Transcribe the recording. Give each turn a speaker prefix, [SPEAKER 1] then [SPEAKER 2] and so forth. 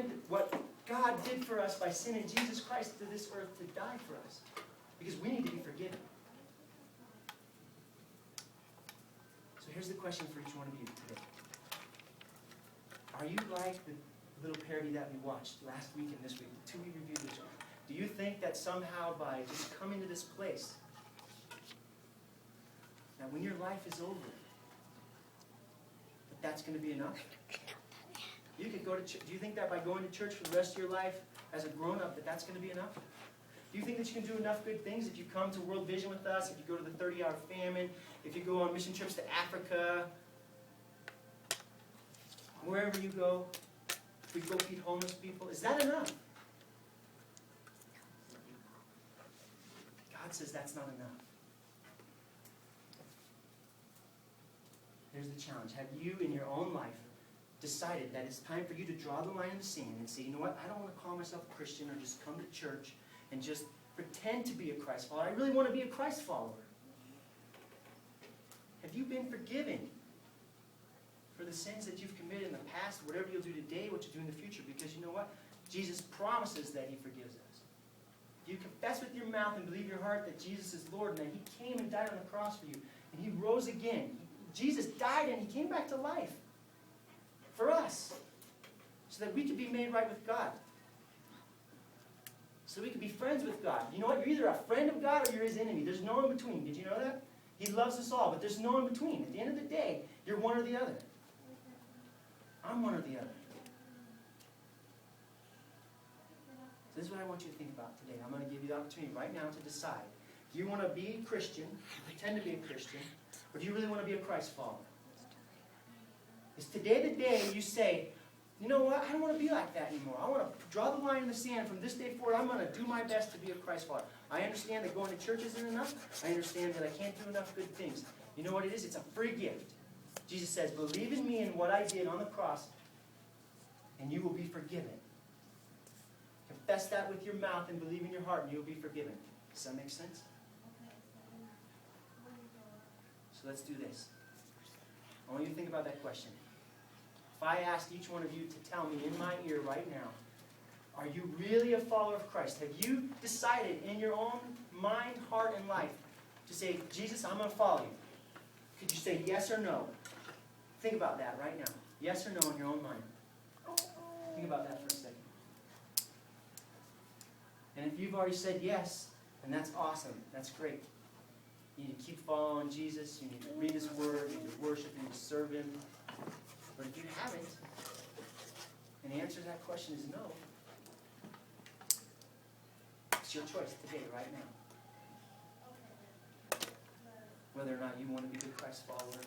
[SPEAKER 1] understand what God did for us by sending Jesus Christ to this earth to die for us. Because we need to be forgiven. So here's the question for each one of you today. Are you like the little parody that we watched last week and this week, the 2 we reviewed this week? Do you think that somehow by just coming to this place, that when your life is over, that that's going to be enough? You could go to church. Do you think that by going to church for the rest of your life as a grown-up, that that's going to be enough? Do you think that you can do enough good things if you come to World Vision with us, if you go to the 30-hour famine, if you go on mission trips to Africa, wherever you go, if we go feed homeless people? Is that enough? God says that's not enough. Here's the challenge. Have you in your own life decided that it's time for you to draw the line in the sand and say, you know what, I don't want to call myself a Christian or just come to church and just pretend to be a Christ follower. I really want to be a Christ follower. Have you been forgiven for the sins that you've committed in the past, whatever you'll do today, what you'll do in the future? Because you know what? Jesus promises that He forgives us. If you confess with your mouth and believe in your heart that Jesus is Lord and that He came and died on the cross for you and He rose again. Jesus died and He came back to life for us so that we could be made right with God. So we could be friends with God. You know what? You're either a friend of God or you're His enemy. There's no in between. Did you know that? He loves us all, but there's no in between. At the end of the day, you're one or the other. I'm one or the other. So this is what I want you to think about today. I'm going to give you the opportunity right now to decide. Do you want to be a Christian, pretend to be a Christian, or do you really want to be a Christ follower? Is today the day you say, you know what, I don't want to be like that anymore. I want to draw the line in the sand. From this day forward, I'm going to do my best to be a Christ follower. I understand that going to church isn't enough. I understand that I can't do enough good things. You know what it is? It's a free gift. Jesus says, believe in me and what I did on the cross, and you will be forgiven. Confess that with your mouth and believe in your heart, and you'll be forgiven. Does that make sense? So let's do this. I want you to think about that question. If I asked each one of you to tell me in my ear right now, are you really a follower of Christ? Have you decided in your own mind, heart, and life to say, Jesus, I'm going to follow you? Could you say yes or no? Think about that right now. Yes or no in your own mind. Think about that for a second. And if you've already said yes, then that's awesome. That's great. You need to keep following Jesus. You need to read His Word. You need to worship. You need to serve Him. But if you haven't, and the answer to that question is no, it's your choice today, right now. Whether or not you want to be a Christ follower,